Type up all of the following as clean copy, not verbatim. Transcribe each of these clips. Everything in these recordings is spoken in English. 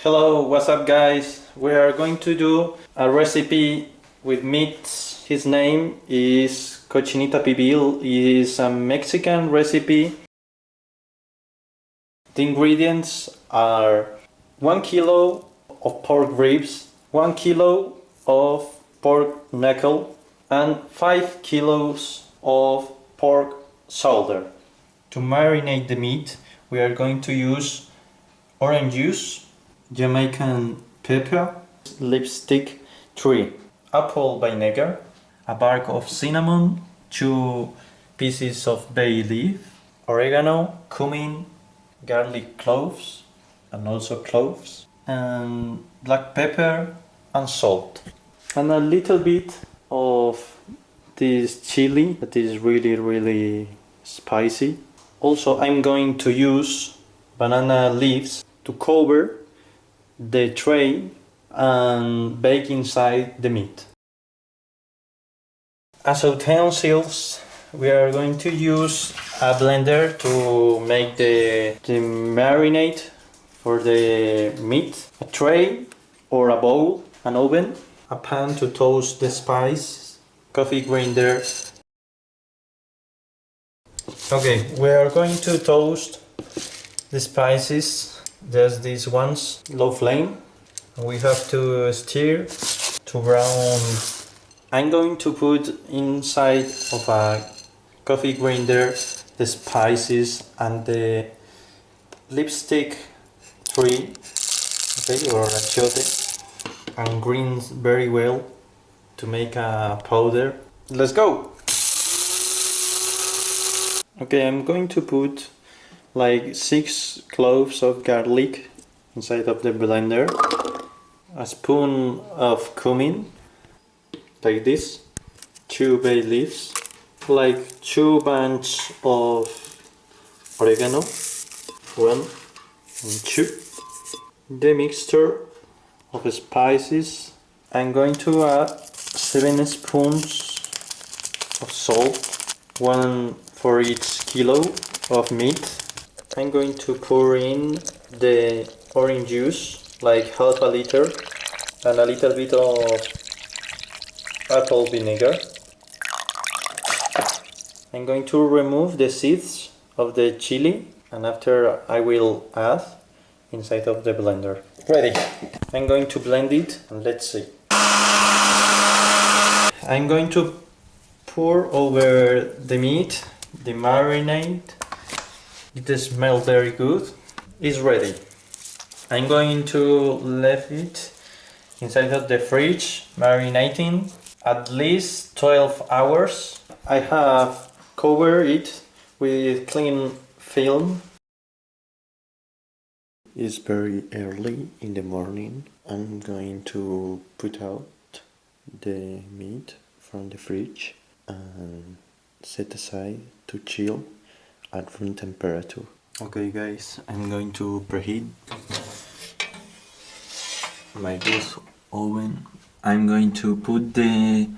Hello, what's up guys? We are going to do a recipe with meat. His name is Cochinita Pibil. It is a Mexican recipe. The ingredients are 1 kilo of pork ribs, 1 kilo of pork knuckle, and 5 kilos of pork shoulder. To marinate the meat, we are going to use orange juice, Jamaican pepper, lipstick 3, apple vinegar, a bark of cinnamon, 2 pieces of bay leaf, oregano, cumin, garlic cloves, and also cloves, and black pepper and salt, and a little bit of this chili that is really spicy. Also, I'm going to use banana leaves to cover the tray and bake inside the meat. As utensils, we are going to use a blender to make the marinade for the meat, a tray or a bowl, an oven, a pan to toast the spice, coffee grinder. Okay, we are going to toast the spices, just these ones, low flame. We have to stir to brown. I'm going to put inside of a coffee grinder the spices and the lipstick 3, okay, or achiote, and greens very well to make a powder. Let's go! Okay, I'm going to put like 6 cloves of garlic inside of the blender, a spoon of cumin, like this, 2 bay leaves, like 2 bunches of oregano, 1 and 2, the mixture of spices. I'm going to add 7 spoons of salt, 1 for each kilo of meat. I'm going to pour in the orange juice, like half a liter, and a little bit of apple vinegar. I'm going to remove the seeds of the chili, and after I will add inside of the blender. Ready! I'm going to blend it and let's see. I'm going to pour over the meat the marinade. It smells very good. It's ready. I'm going to leave it inside of the fridge marinating at least 12 hours. I have covered it with clean film. It's very early in the morning. I'm going to put out the meat from the fridge and set aside to chill at room temperature. Okay guys, I'm going to preheat my wood oven. I'm going to put the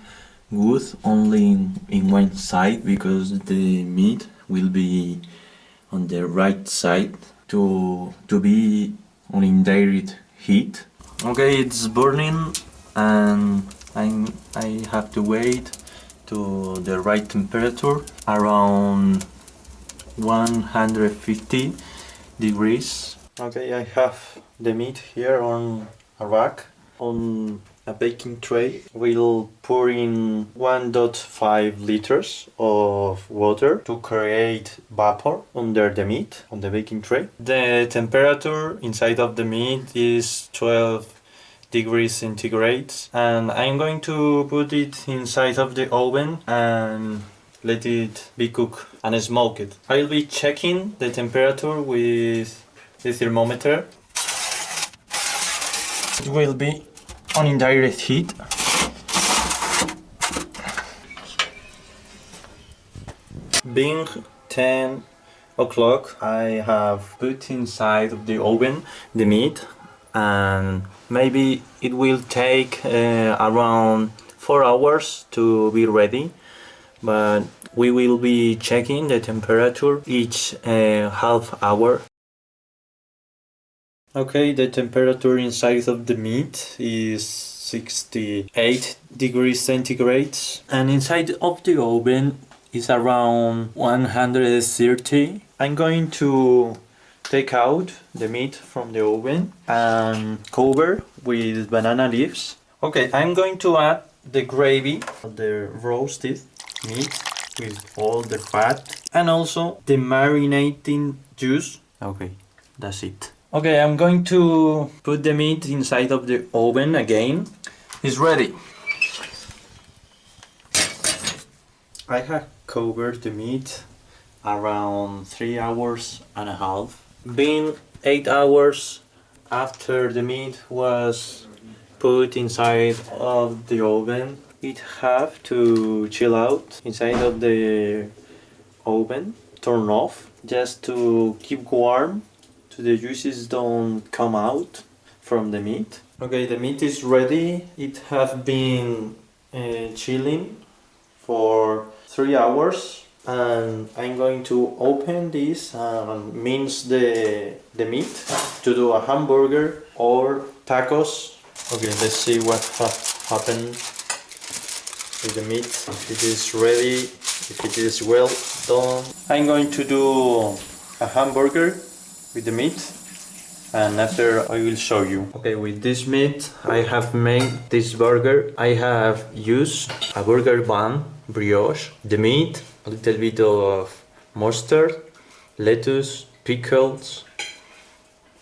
wood only in one side because the meat will be on the right side to be on indirect heat. Okay, it's burning and I have to wait to the right temperature, around 150 degrees. Okay, I have the meat here on a rack on a baking tray. We'll pour in 1.5 liters of water to create vapor under the meat on the baking tray. The temperature inside of the meat is 12 degrees centigrade, and I'm going to put it inside of the oven and let it be cooked and smoke it. I'll be checking the temperature with the thermometer. It will be on indirect heat. Being 10 o'clock, I have put inside of the oven the meat, and maybe it will take around 4 hours to be ready, but we will be checking the temperature each half hour. Okay, the temperature inside of the meat is 68 degrees centigrade, and inside of the oven is around 130. I'm going to take out the meat from the oven and cover with banana leaves. Okay, I'm going to add the gravy of the roasted meat with all the fat and also the marinating juice. Okay, that's it. Okay, I'm going to put the meat inside of the oven again. It's ready. I have covered the meat around 3 hours and a half. Been 8 hours after the meat was put inside of the oven. It have to chill out inside of the oven, turn off, just to keep warm so the juices don't come out from the meat. Okay, the meat is ready. It have been chilling for 3 hours, and I'm going to open this and mince the meat to do a hamburger or tacos. Okay, let's see what happened with the meat. If it is ready, if it is well done. I'm going to do a hamburger with the meat, and after I will show you. Okay, with this meat I have made this burger. I have used a burger bun, brioche, the meat, a little bit of mustard, lettuce, pickles,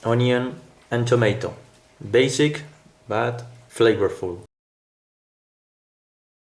onion and tomato. Basic but flavorful.